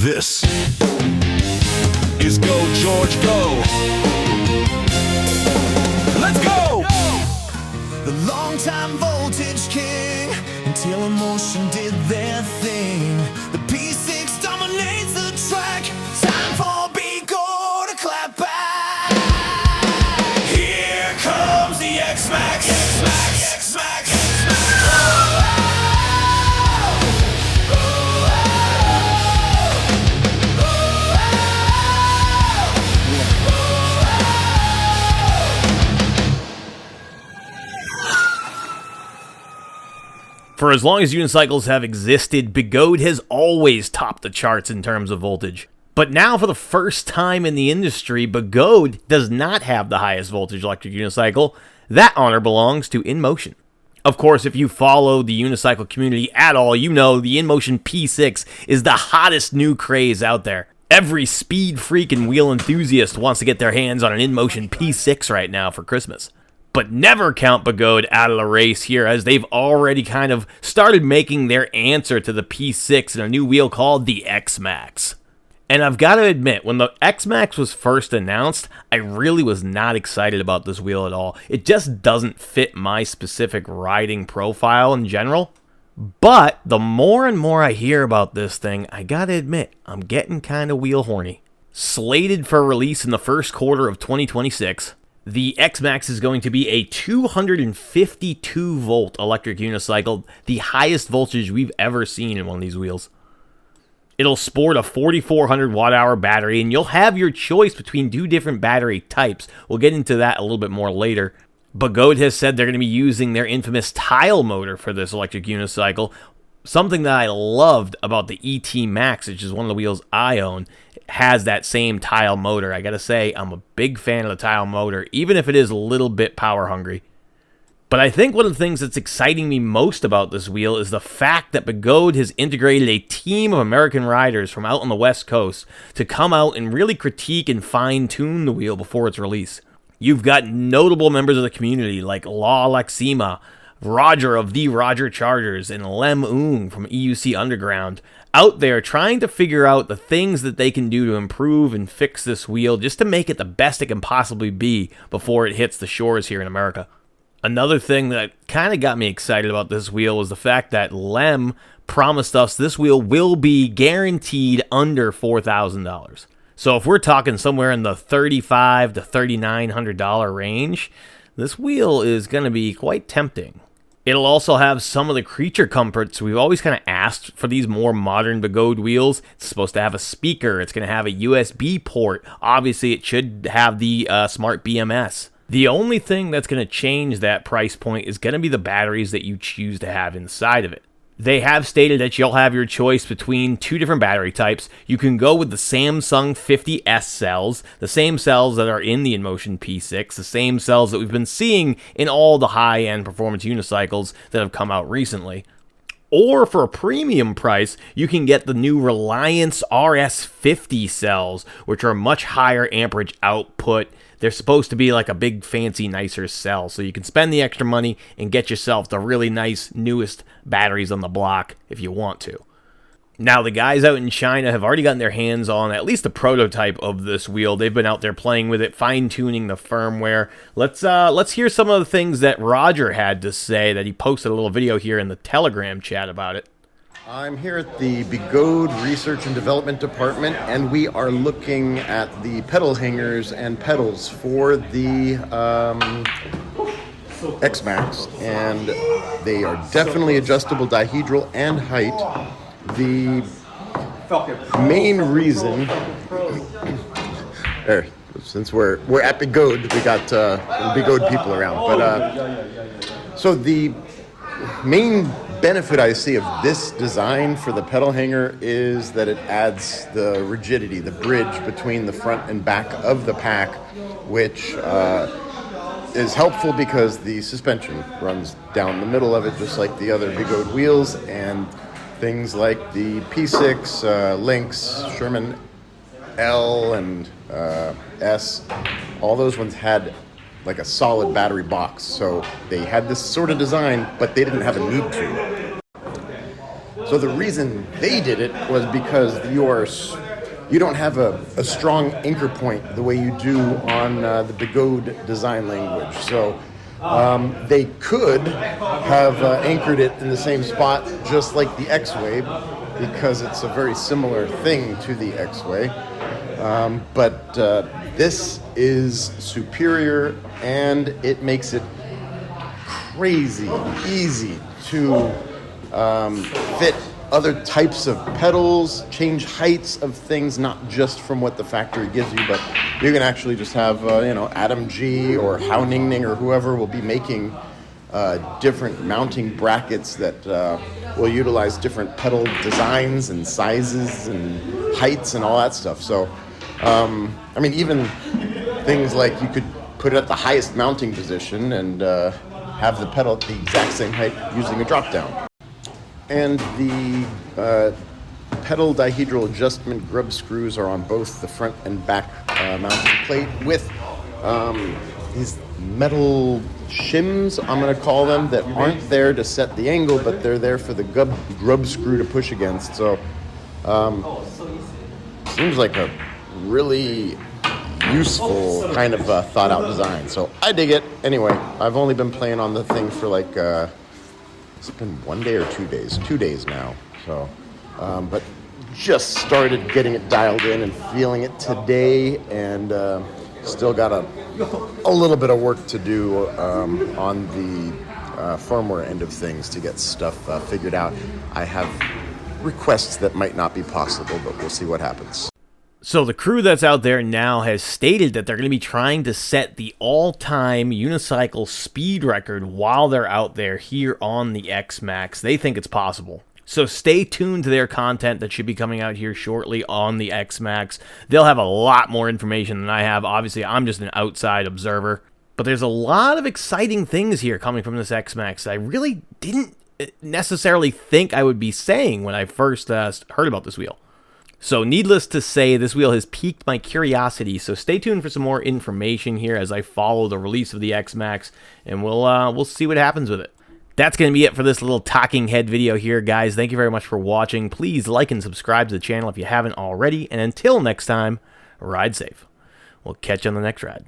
This is Go George Go. Let's go! The long-time voltage king until Inmotion did their thing. The P6 dominates the track. Time for Begode to clap back. Here comes the X-Maxx. X-Maxx. X-Maxx. For as long as unicycles have existed, Begode has always topped the charts in terms of voltage. But now, for the first time in the industry, Begode does not have the highest voltage electric unicycle. That honor belongs to Inmotion. Of course, if you follow the unicycle community at all, you know the Inmotion P6 is the hottest new craze out there. Every speed freak and wheel enthusiast wants to get their hands on an Inmotion P6 right now for Christmas. But never count Begode out of the race here, as they've already kind of started making their answer to the P6 in a new wheel called the X-Maxx. And I've got to admit, when the X-Maxx was first announced, I really was not excited about this wheel at all. It just doesn't fit my specific riding profile in general. But the more and more I hear about this thing, I gotta admit, I'm getting kind of wheel horny. Slated for release in the first quarter of 2026, the X-Maxx is going to be a 252-volt electric unicycle, the highest voltage we've ever seen in one of these wheels. It'll sport a 4,400 watt-hour battery, and you'll have your choice between two different battery types. We'll get into that a little bit more later. Begode has said they're going to be using their infamous tile motor for this electric unicycle. Something that I loved about the XMAX, which is one of the wheels I own, has that same tile motor. I gotta say, I'm a big fan of the tile motor, even if it is a little bit power hungry. But I think one of the things that's exciting me most about this wheel is the fact that Begode has integrated a team of American riders from out on the West Coast to come out and really critique and fine-tune the wheel before its release. You've got notable members of the community like La Lexima, Roger of the Roger Chargers, and Lem Oong from EUC Underground out there trying to figure out the things that they can do to improve and fix this wheel just to make it the best it can possibly be before it hits the shores here in America. Another thing that kind of got me excited about this wheel was the fact that Lem promised us this wheel will be guaranteed under $4,000. So if we're talking somewhere in the $3,500 to $3,900 range, this wheel is going to be quite tempting. It'll also have some of the creature comforts we've always kind of asked for these more modern Begode wheels. It's supposed to have a speaker. It's going to have a USB port. Obviously, it should have the smart BMS. The only thing that's going to change that price point is going to be the batteries that you choose to have inside of it. They have stated that you'll have your choice between two different battery types. You can go with the Samsung 50S cells, the same cells that are in the Inmotion P6, the same cells that we've been seeing in all the high-end performance unicycles that have come out recently. Or for a premium price, you can get the new Reliance RS50 cells, which are much higher amperage output. They're supposed to be like a big, fancy, nicer cell, so you can spend the extra money and get yourself the really nice, newest batteries on the block if you want to. Now, the guys out in China have already gotten their hands on at least a prototype of this wheel. They've been out there playing with it, fine-tuning the firmware. Let's hear some of the things that Roger had to say, that he posted a little video here in the Telegram chat about it. I'm here at the Begode Research and Development Department, and we are looking at the pedal hangers and pedals for the X-Maxx, and they are definitely adjustable dihedral and height. The main reason, since we're at Begode, we got Begode people around, but so the main benefit I see of this design for the pedal hanger is that it adds the rigidity, the bridge between the front and back of the pack, which is helpful because the suspension runs down the middle of it just like the other Begode wheels, and things like the P6, Lynx, Sherman L, and S, all those ones had like a solid battery box, so they had this sort of design, but they didn't have a need to. So the reason they did it was because you don't have a strong anchor point the way you do on the Begode design language. So they could have anchored it in the same spot just like the X-Way, because it's a very similar thing to the X-Way. But this is superior, and it makes it crazy easy to fit other types of pedals, change heights of things, not just from what the factory gives you, but you can actually just have, Adam G or Hao Ningning or whoever will be making different mounting brackets that will utilize different pedal designs and sizes and heights and all that stuff. So, even things like you could put it at the highest mounting position and have the pedal at the exact same height using a drop down. And the pedal dihedral adjustment grub screws are on both the front and back mounting plate with these metal shims, I'm going to call them, that aren't there to set the angle, but they're there for the grub screw to push against. So seems like a really useful kind of thought out design. So I dig it. Anyway, I've only been playing on the thing for like it's been 1 day or 2 days, 2 days now. So, but just started getting it dialed in and feeling it today, and still got a little bit of work to do on the firmware end of things to get stuff figured out. I have requests that might not be possible, but we'll see what happens. So the crew that's out there now has stated that they're going to be trying to set the all-time unicycle speed record while they're out there here on the X-Maxx. They think it's possible. So stay tuned to their content that should be coming out here shortly on the X-Maxx. They'll have a lot more information than I have. Obviously, I'm just an outside observer. But there's a lot of exciting things here coming from this X-Maxx I really didn't necessarily think I would be saying when I first heard about this wheel. So needless to say, this wheel has piqued my curiosity, so stay tuned for some more information here as I follow the release of the X-Maxx, and we'll see what happens with it. That's going to be it for this little talking head video here, guys. Thank you very much for watching. Please like and subscribe to the channel if you haven't already, and until next time, ride safe. We'll catch you on the next ride.